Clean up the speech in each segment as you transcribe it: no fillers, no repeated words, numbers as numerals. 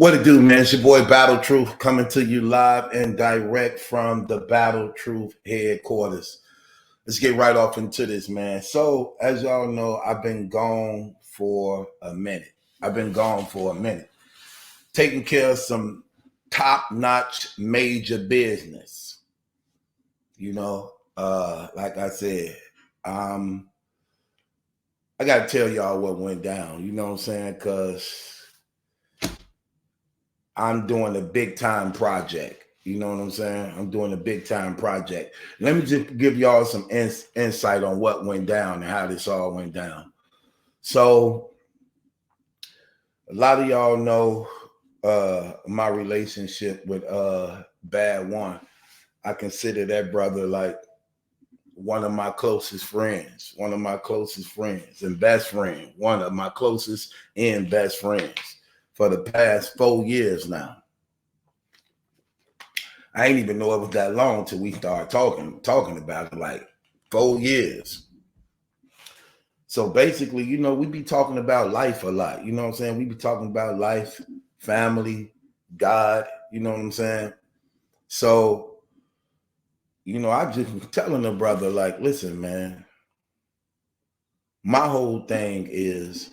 What it do, man? It's your boy Battle Truth coming to you live and direct from the Battle Truth headquarters. Let's get right off into this, man. So, as y'all know, I've been gone for a minute. Taking care of some top-notch major business. Like I said, I got to tell y'all what went down, you know what I'm saying? Because I'm doing a big time project. You know what I'm saying? I'm doing a big time project. Let me just give y'all some insight on what went down and how this all went down. So a lot of y'all know my relationship with Bad One. I consider that brother like one of my closest friends, and best friend, one of my closest and best friends for the past 4 years now. I ain't even know it was that long till we started talking about it, like 4 years. So basically, we be talking about life a lot. You know what I'm saying? We be talking about life, family, God, you know what I'm saying? So, I just was telling the brother, like, listen, man, my whole thing is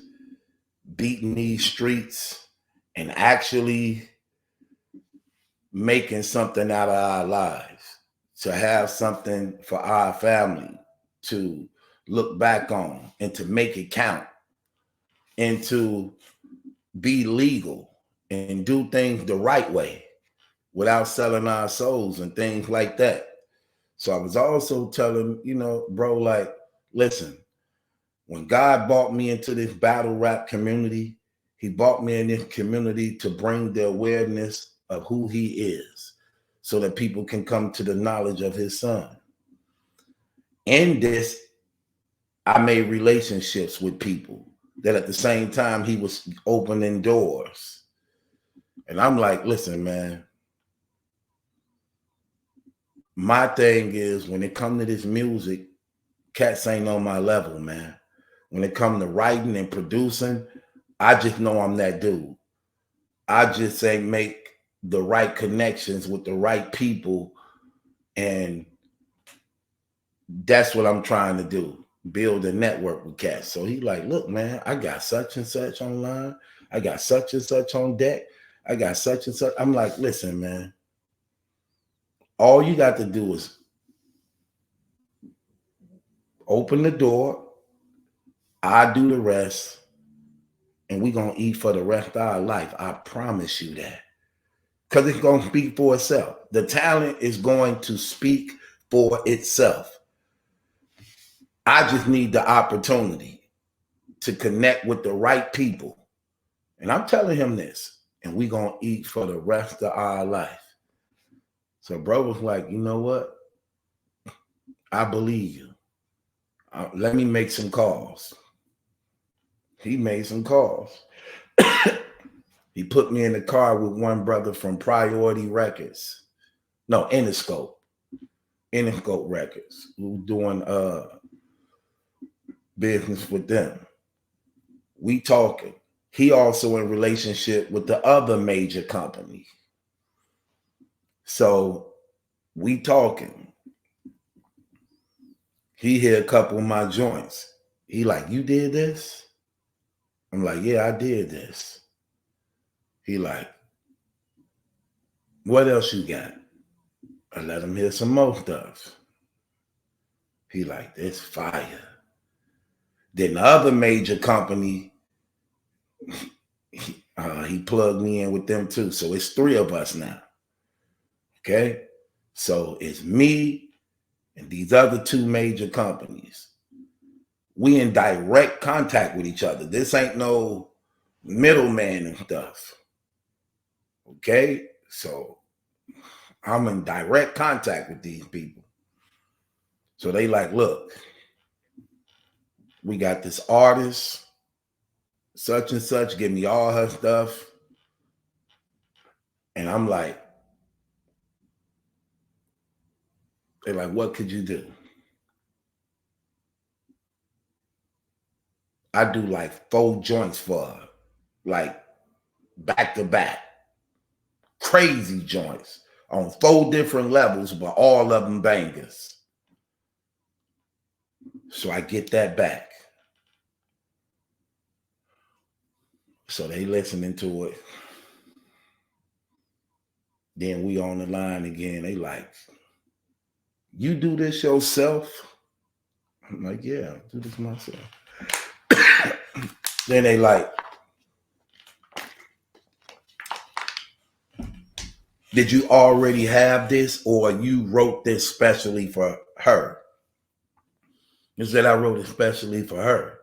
beating these streets and actually making something out of our lives, to have something for our family to look back on and to make it count and to be legal and do things the right way without selling our souls and things like that. So I was also telling, bro, like, listen, when God brought me into this battle rap community, he brought me in this community to bring the awareness of who he is so that people can come to the knowledge of his son. In this, I made relationships with people that at the same time he was opening doors. And I'm like, listen, man, my thing is when it comes to this music, cats ain't on my level, man. When it comes to writing and producing, I just know I'm that dude. I just ain't make the right connections with the right people. And that's what I'm trying to do, build a network with cats. So he like, look, man, I got such and such online. I got such and such on deck. I got such and such. I'm like, listen, man, all you got to do is open the door. I do the rest. And we're going to eat for the rest of our life. I promise you that. Because it's going to speak for itself. The talent is going to speak for itself. I just need the opportunity to connect with the right people. And I'm telling him this. And we're going to eat for the rest of our life. So bro was like, you know what? I believe you. Let me make some calls. He made some calls. He put me in the car with one brother from Priority Records. No, Interscope Records. We were doing business with them. We talking. He also in relationship with the other major company. So we talking. He hit a couple of my joints. He like, you did this? I'm like, yeah, I did this. He like, what else you got? I let him hear some more stuff. He like, this fire. Then the other major company, he plugged me in with them too. So it's 3 of us now. Okay? So it's me and these other 2 major companies. We in direct contact with each other. This ain't no middleman and stuff. Okay? So I'm in direct contact with these people. So they like, look, we got this artist, such and such, give me all her stuff. And I'm like, they're like, what could you do? I do like 4 joints for her, like back to back. Crazy joints on 4 different levels, but all of them bangers. So I get that back. So they listening to it. Then we on the line again. They like, you do this yourself? I'm like, yeah, I do this myself. Then they like, did you already have this or you wrote this specially for her? I said, I wrote it specially for her.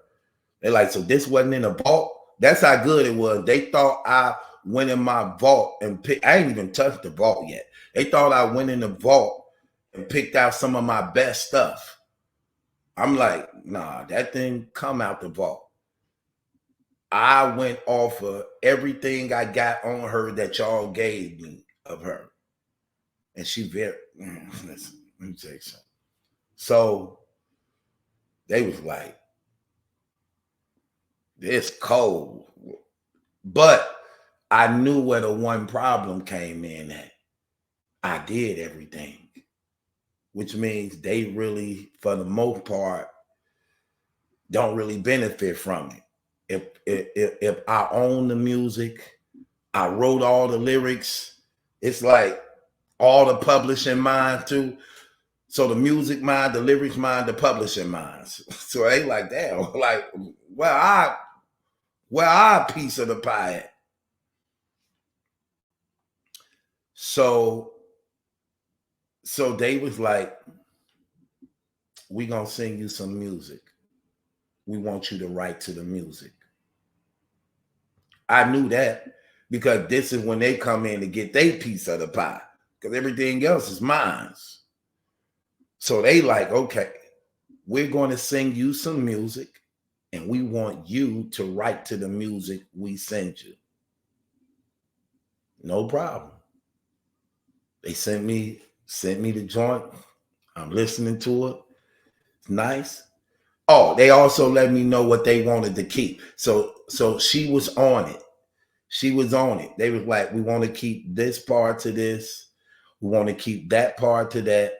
They're like, so this wasn't in a vault? That's how good it was. They thought I went in my vault and picked, I ain't even touched the vault yet. They thought I went in the vault and picked out some of my best stuff. I'm like, nah, that thing come out the vault. I went off of everything I got on her that y'all gave me of her. And she very, listen, let me tell you something. So they was like, it's cold. But I knew where the one problem came in at. I did everything, which means they really, for the most part, don't really benefit from it. If I own the music, I wrote all the lyrics, it's like all the publishing mine too. So the music mine, the lyrics mine, the publishing mine. So they like, damn, like, where our piece of the pie at? So they was like, we gonna sing you some music. We want you to write to the music. I knew that because this is when they come in to get their piece of the pie because everything else is mine. So they like, okay, we're going to sing you some music and we want you to write to the music we send you. No problem. They sent me the joint. I'm listening to it. It's nice. Oh, they also let me know what they wanted to keep. So she was on it. She was on it. They was like, we want to keep this part to this. We want to keep that part to that.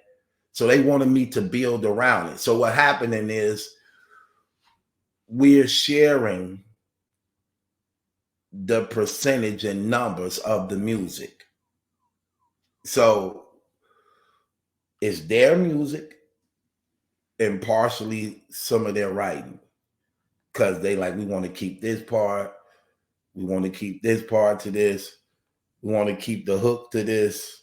So they wanted me to build around it. So what happening is we're sharing the percentage and numbers of the music. So it's their music and partially some of their writing. Because they like, we want to keep this part. We want to keep this part to this. We want to keep the hook to this.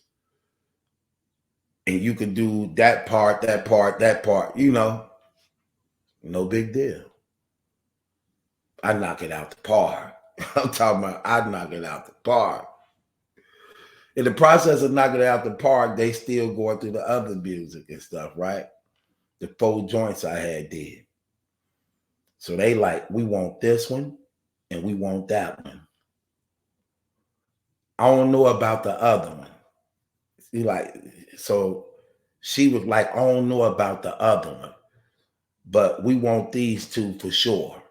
And you can do that part, that part, that part, you know. No big deal. I knock it out the park. I'm talking about I knock it out the park. In the process of knocking it out the park, they still going through the other music and stuff, right? The 4 joints I had did. So they like, we want this one and we want that one. I don't know about the other one. See, like, so she was like, I don't know about the other one, but we want these 2 for sure.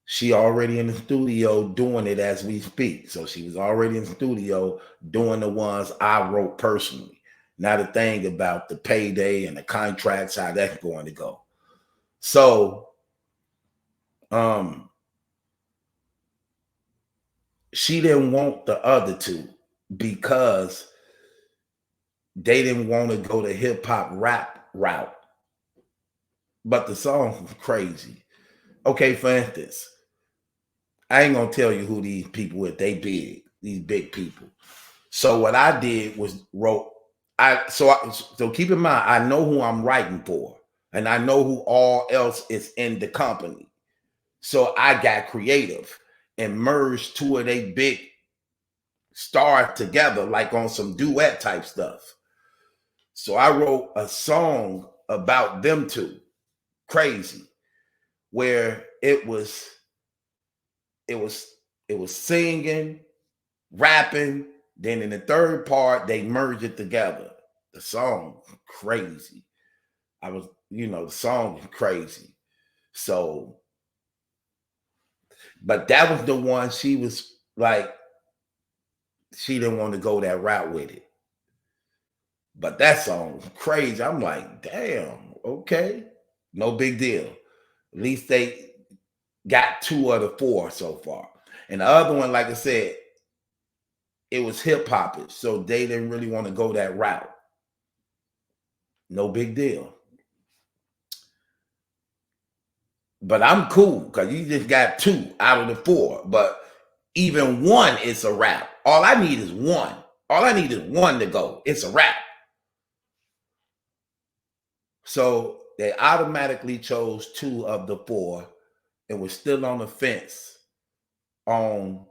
She already in the studio doing it as we speak. So she was already in the studio doing the ones I wrote personally. Now the thing about the payday and the contracts, how that's going to go. So she didn't want the other 2 because they didn't want to go the hip hop rap route. But the song was crazy. Okay, for instance, I ain't gonna tell you who these people were. They big, these big people. So what I did was wrote. So keep in mind, I know who I'm writing for, and I know who all else is in the company. So I got creative and merged 2 of they big stars together, like on some duet type stuff. So I wrote a song about them 2, crazy, where it was singing, rapping. Then in the third part, they merged it together. The song, crazy. The song was crazy. So, but that was the one she was like, she didn't want to go that route with it. But that song was crazy. I'm like, damn, okay, no big deal. At least they got 2 of the 4 so far. And the other one, like I said, it was hip hopish, so they didn't really want to go that route. No big deal. But I'm cool because you just got 2 out of the 4. But even 1 is a wrap. All I need is 1. All I need is 1 to go. It's a wrap. So they automatically chose 2 of the 4 and was still on the fence on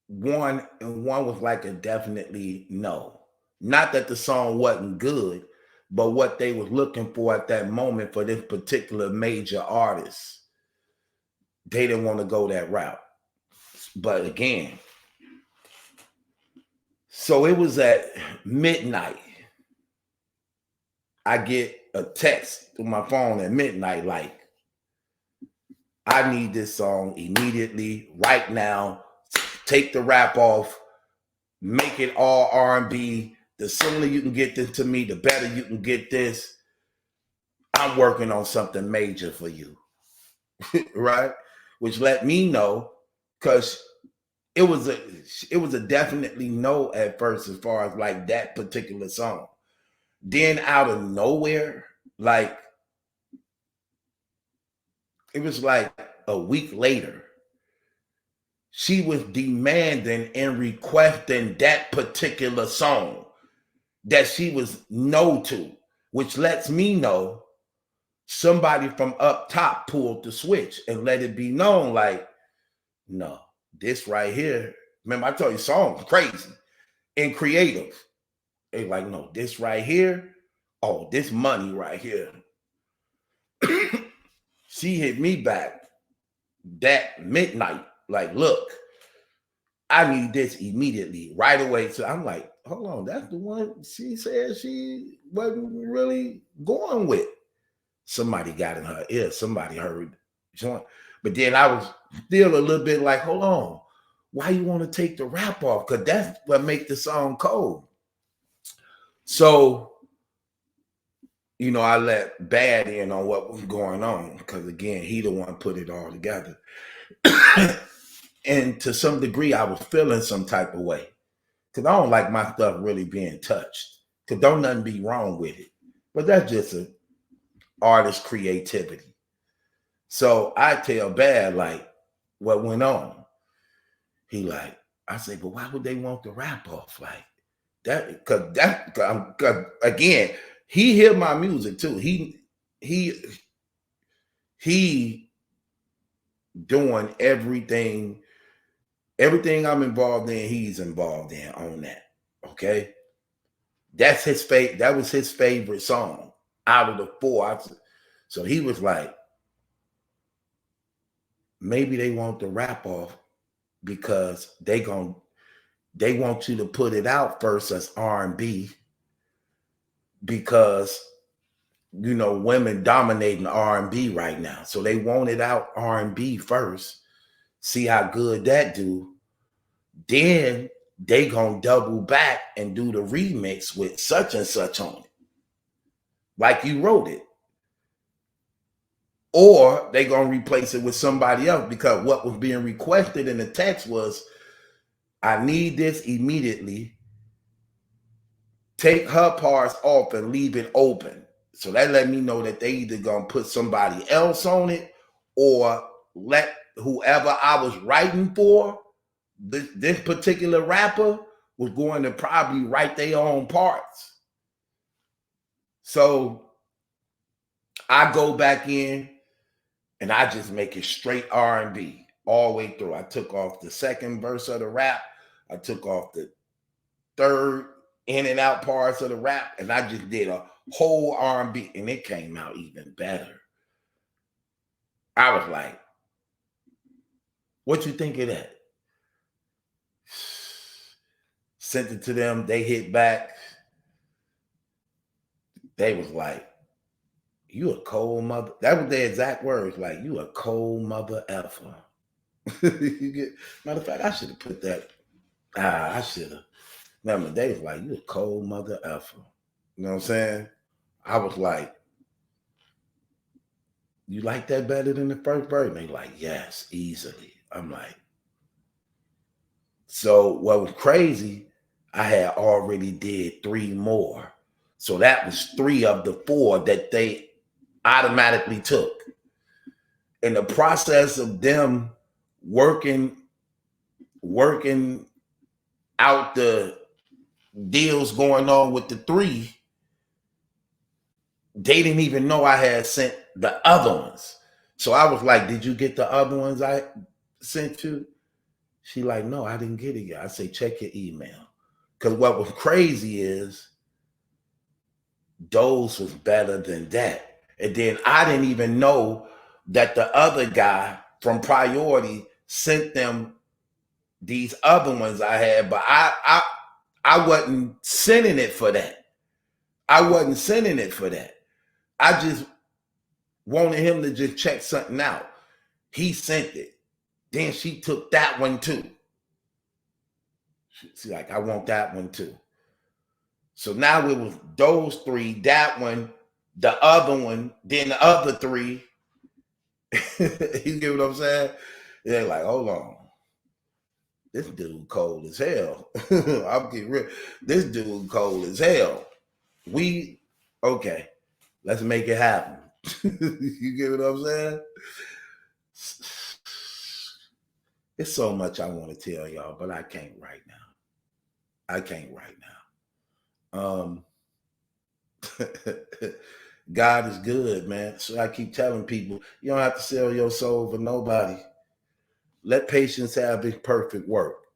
1, and 1 was like a definitely no. Not that the song wasn't good, but what they was looking for at that moment for this particular major artist, they didn't want to go that route. But again, so it was at midnight. I get a text to my phone at midnight like, I need this song immediately, right now. Take the rap off, make it all R&B. The sooner you can get this to me, the better you can get this. I'm working on something major for you. Right? Which let me know, because it was a definitely no at first as far as like that particular song. Then out of nowhere, like it was like a week later, she was demanding and requesting that particular song that she was no to, which lets me know somebody from up top pulled the switch and let it be known like, no, this right here. Remember, I told you, song crazy and creative. They like, no, this right here. Oh, this money right here. She hit me back that midnight. Like, look, I need this immediately, right away. So I'm like, hold on, that's the one she said she wasn't really going with. Somebody got in her ear. Somebody heard joint. But then I was still a little bit like, hold on, why you want to take the rap off? Because that's what make the song cold. So, you know, I let Bad in on what was going on because, again, he the one put it all together. And to some degree, I was feeling some type of way because I don't like my stuff really being touched because don't nothing be wrong with it. But that's just an artist creativity. So I tell Bad, like, what went on? He like, I say, but why would they want the rap off? Like that, cause again, he hear my music too. He doing everything I'm involved in, he's involved in on that. Okay. That's his favorite. That was his favorite song out of the 4. So he was like, maybe they want the rap off because they want you to put it out first as R&B because, you know, women dominating R&B right now. So they want it out R&B first, see how good that do. Then they gonna double back and do the remix with such and such on it, like you wrote it. Or they gonna replace it with somebody else because what was being requested in the text was, I need this immediately. Take her parts off and leave it open. So that let me know that they either gonna put somebody else on it or let whoever I was writing for, this particular rapper, was going to probably write their own parts. So I go back in and I just make it straight R&B all the way through. I took off the second verse of the rap. I took off the third in and out parts of the rap, and I just did a whole R&B, and it came out even better. I was like, what you think of that? Sent it to them. They hit back. They was like, you a cold mother. That was their exact words. Like, you a cold mother effer. You get, matter of fact, I should have put that. I should have. Remember, they was like, you a cold mother effer. You know what I'm saying? I was like, you like that better than the first verse? And they like, yes, easily. I'm like, so what was crazy, I had already did 3 more. So that was 3 of the 4 that they automatically took. In the process of them working out the deals going on with the 3, they didn't even know I had sent the other ones. So I was like, did you get the other ones I sent you? She like, no, I didn't get it yet. I say, check your email. Because what was crazy is those was better than that. And then I didn't even know that the other guy from Priority sent them these other ones I had, but I wasn't sending it for that. I wasn't sending it for that. I just wanted him to just check something out. He sent it. Then she took that one too. She's like, I want that one too. So now it was those 3, that one, the other one, then the other 3. You get what I'm saying? They're like, hold on. This dude cold as hell. I'm getting real. This dude cold as hell. Okay, let's make it happen. You get what I'm saying? It's so much I want to tell y'all, but I can't right now. I can't right now. God is good, man. So I keep telling people, you don't have to sell your soul for nobody. Let patience have its perfect work.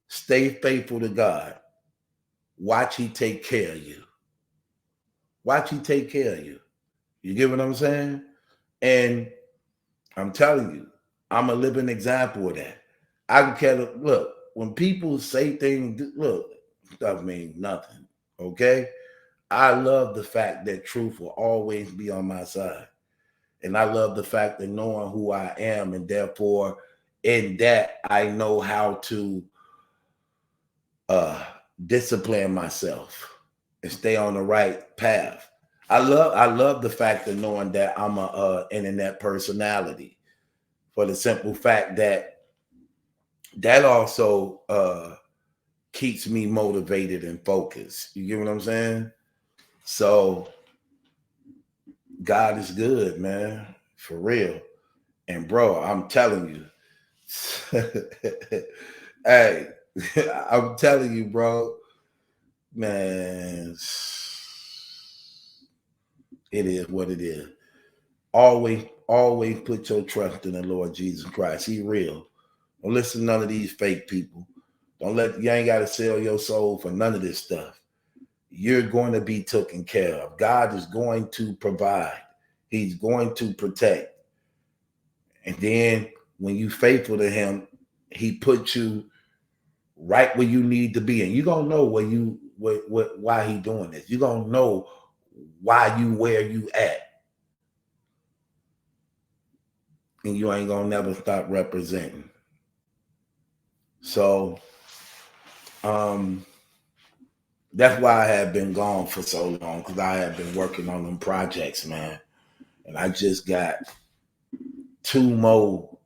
Stay faithful to God. Watch He take care of you. Watch He take care of you. You get what I'm saying? And I'm telling you, I'm a living example of that. I can care. Look, when people say things, look, stuff means nothing. Okay? I love the fact that truth will always be on my side. And I love the fact that knowing who I am, and therefore in that I know how to discipline myself and stay on the right path. I love the fact of knowing that I'm a internet personality, for the simple fact that also keeps me motivated and focused. You get what I'm saying? So God is good, man, for real. And bro, I'm telling you, hey, I'm telling you, bro, man, it is what it is. Always put your trust in the Lord Jesus Christ. He real. Don't listen to none of these fake people. You ain't got to sell your soul for none of this stuff. You're going to be taken care of. God is going to provide. He's going to protect. And then when you faithful to Him, He puts you right where you need to be. And you're going to know why He doing this. You're going to know why you where you at. And you ain't going to never stop representing. So, that's why I have been gone for so long, because I have been working on them projects, man. And I just got two more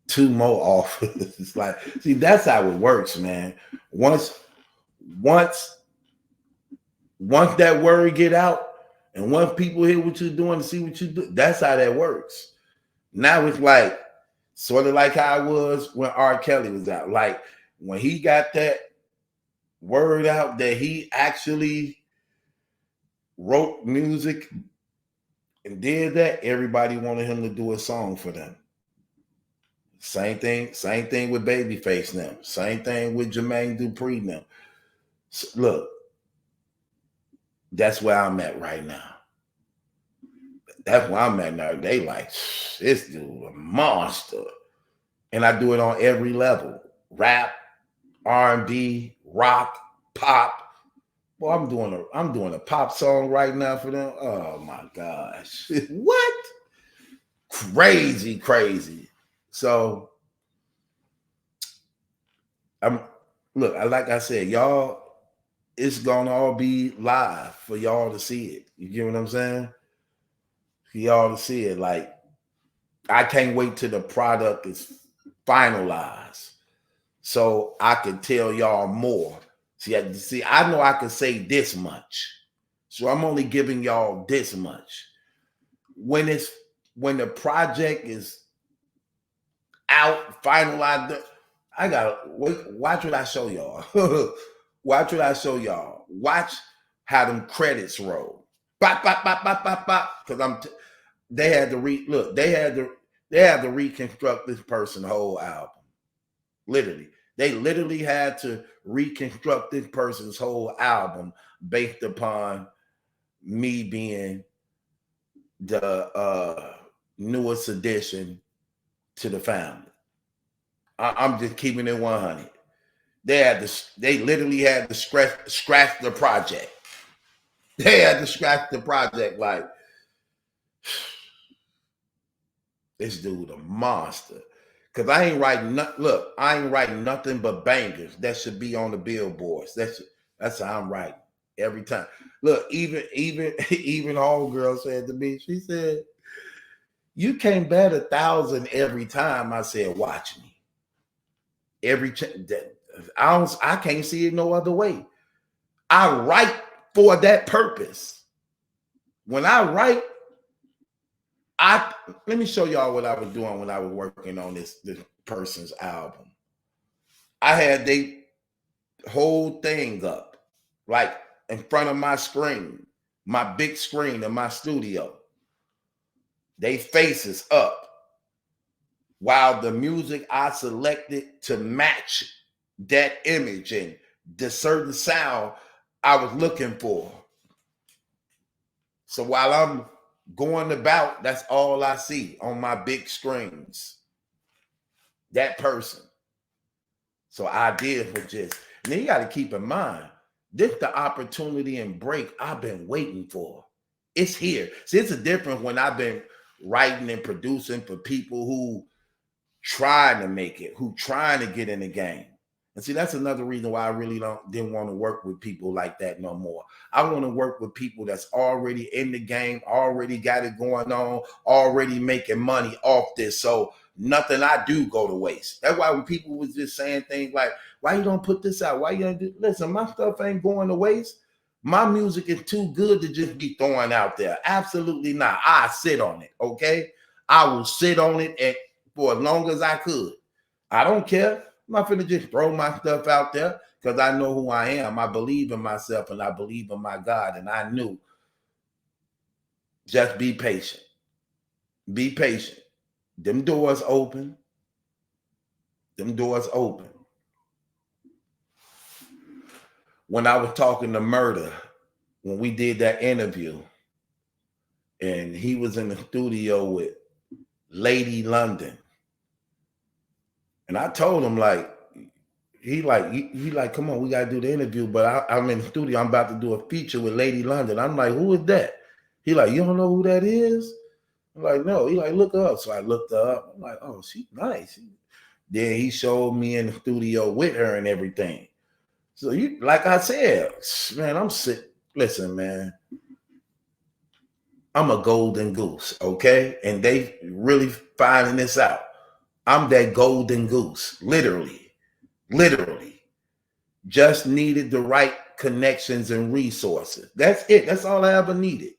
offers. It's like, see, that's how it works, man. Once that word get out, and once people hear what you're doing and see what you do, that's how that works. Now it's like sort of like how it was when R. Kelly was out. Like when he got that word out that he actually wrote music and did that, everybody wanted him to do a song for them. Same thing with Babyface now. Same thing with Jermaine Dupri now. So look, that's where I'm at right now. That's where I'm at now. They like, this dude a monster. And I do it on every level. Rap, R&B, rock, pop. Well, I'm doing a pop song right now for them. Oh my gosh. What? Crazy. So Look, like I said, y'all, it's gonna all be live for y'all to see it. You get what I'm saying? For y'all to see it. Like, I can't wait till the product is finalized so I can tell y'all more. See, I know I can say this much, so I'm only giving y'all this much. When the project is out, finalized, I gotta wait. Watch what I show y'all. Watch what I show y'all. Watch how them credits roll. Bop, bop, bop, bop, bop, bop. Because they had to they had to reconstruct this person's whole album. Literally. They literally had to reconstruct this person's whole album based upon me being the newest addition to the family. I'm just keeping it 100. They literally had to scratch the project. They had to scratch the project. Like, this dude a monster. Cause I ain't writing nothing but bangers that should be on the billboards. That's how I'm writing every time. Look, even old girl said to me, she said, "You can't bet 1,000 every time." I said, "Watch me." I can't see it no other way. I write for that purpose. When I write, let me show y'all what I was doing when I was working on this person's album. I had they whole thing up, like in front of my screen, my big screen in my studio. They faces up, while the music I selected to match that image and the certain sound I was looking for. So while I'm going about, that's all I see on my big screens. That person. So ideas were just, and then you got to keep in mind, this the opportunity and break I've been waiting for. It's here. See, it's a difference when I've been writing and producing for people who trying to make it, who trying to get in the game. And see, that's another reason why I really didn't want to work with people like that no more. I want to work with people that's already in the game, already got it going on, already making money off this. So nothing I do go to waste. That's why when people was just saying things like, "Why you don't put this out? Why you don't do?" Listen, my stuff ain't going to waste. My music is too good to just be throwing out there. Absolutely not. I sit on it, okay? I will sit on it for as long as I could. I don't care. I'm not finna just throw my stuff out there because I know who I am. I believe in myself and I believe in my God. And I knew, just be patient. Be patient. Them doors open. Them doors open. When I was talking to Murder, when we did that interview, and he was in the studio with Lady London, and I told him, like, he like, "Come on, we gotta do the interview." But I'm in the studio. I'm about to do a feature with Lady London. I'm like, "Who is that?" He like, "You don't know who that is?" I'm like, "No." He like, "Look her up." So I looked her up. I'm like, "Oh, she's nice." Then he showed me in the studio with her and everything. So you, like I said, man, I'm sick. Listen, man, I'm a golden goose, okay? And they really finding this out. I'm that golden goose, literally. Just needed the right connections and resources. That's it. That's all I ever needed,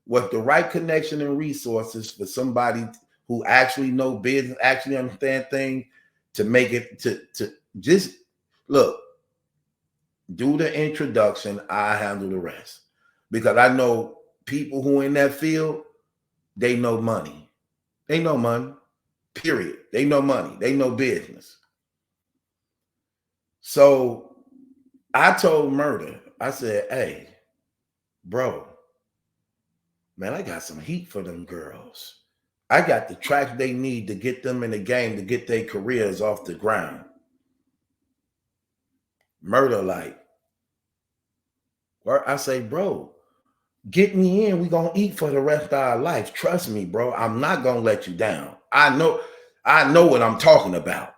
was the right connection and resources for somebody who actually know business, actually understand things, to make it to just look, do the introduction. I handle the rest, because I know people who in that field, they know money. They know money. Period. They know money. They know business. So I told Murder, I said, "Hey, bro, man, I got some heat for them girls. I got the tracks they need to get them in the game, to get their careers off the ground." Murder like, I say, "Bro, get me in. We gonna eat for the rest of our life. Trust me, bro. I'm not gonna let you down. I know what I'm talking about."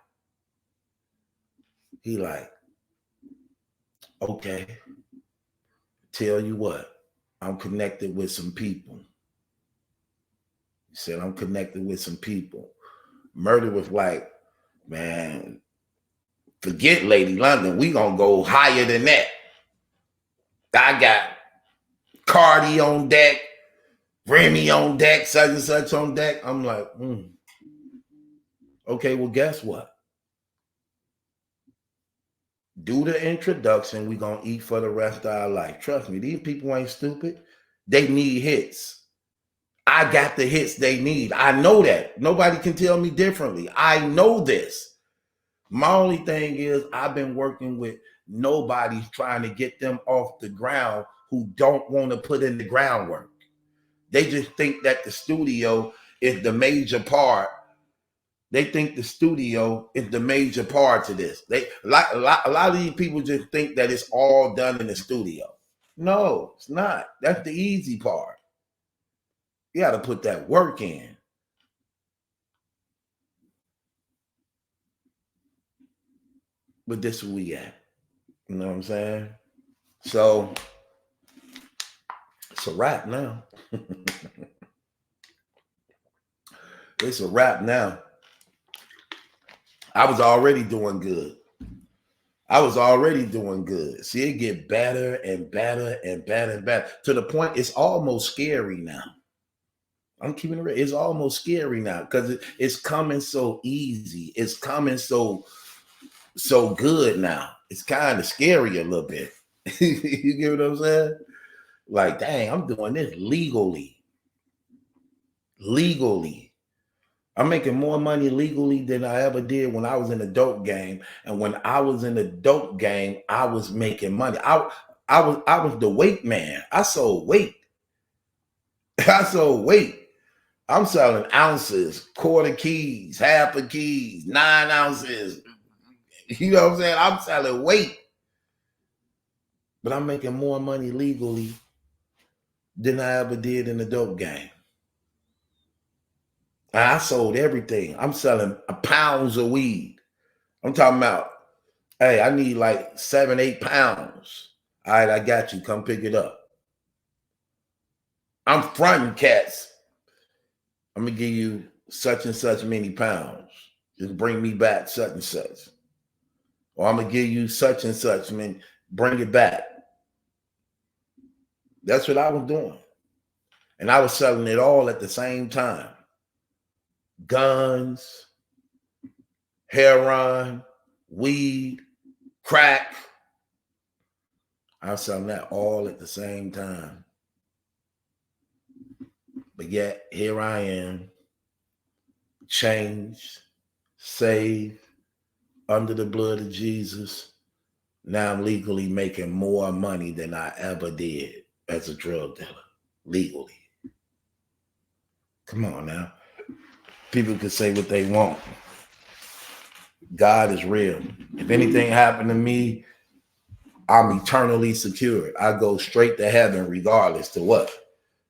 He like, okay, tell you what, I'm connected with some people. He said, I'm connected with some people. Murder was like, man, forget Lady London. We gonna go higher than that. I got Cardi on deck, Remy on deck, such and such on deck. I'm like, okay, well, guess what? Do the introduction. We gonna eat for the rest of our life. Trust me, these people ain't stupid. They need hits. I got the hits they need. I know that. Nobody can tell me differently. I know this. My only thing is I've been working with nobody trying to get them off the ground who don't want to put in the groundwork. They just think that the studio is the major part. They think the studio is the major part to this. A lot of these people just think that it's all done in the studio. No, it's not. That's the easy part. You got to put that work in. But this is where we at. You know what I'm saying? So it's a wrap now. It's a wrap now. I was already doing good. See, it get better and better and better and better to the point it's almost scary now. I'm keeping it real. It's almost scary now because it's coming so easy. It's coming so good now. It's kind of scary a little bit. You get what I'm saying? Like, dang, I'm doing this legally. I'm making more money legally than I ever did when I was in the dope game. And when I was in the dope game, I was making money. I was the weight man. I sold weight. I'm selling ounces, quarter keys, half a keys, 9 ounces. You know what I'm saying? I'm selling weight. But I'm making more money legally than I ever did in the dope game. I sold everything. I'm selling pounds of weed. I'm talking about, hey, I need like 7-8 pounds. All right, I got you. Come pick it up. I'm fronting cats. I'm going to give you such and such many pounds. Just bring me back such and such. Or I'm going to give you such and such, man. Bring it back. That's what I was doing. And I was selling it all at the same time. Guns, heroin, weed, crack. I was selling that all at the same time. But yet, here I am, changed, saved, under the blood of Jesus. Now I'm legally making more money than I ever did as a drug dealer, legally. Come on now. People can say what they want. God is real. If anything happened to me, I'm eternally secured. I go straight to heaven regardless to what.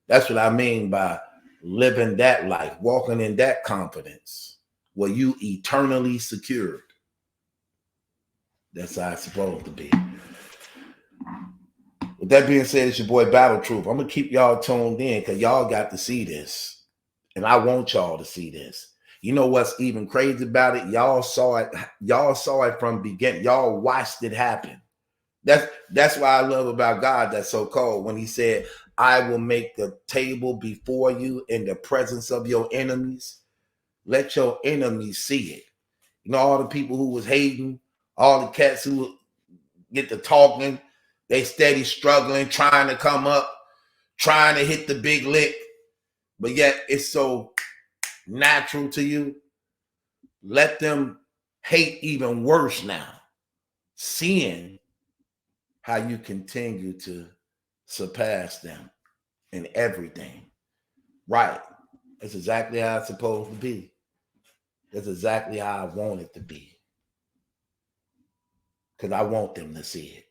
That's what I mean by living that life, walking in that confidence where you eternally secured. That's how it's supposed to be. With that being said, it's your boy Battle Truth. I'm going to keep y'all tuned in because y'all got to see this. And I want y'all to see this. You know what's even crazy about it? Y'all saw it from beginning. Y'all watched it happen. That's why I love about God that's so cold when he said, I will make a table before you in the presence of your enemies. Let your enemies see it. You know, all the people who was hating, all the cats who get to talking, they steady struggling, trying to come up, trying to hit the big lick. But yet it's so natural to you. Let them hate even worse now, seeing how you continue to surpass them in everything. Right. That's exactly how it's supposed to be. That's exactly how I want it to be. Because I want them to see it.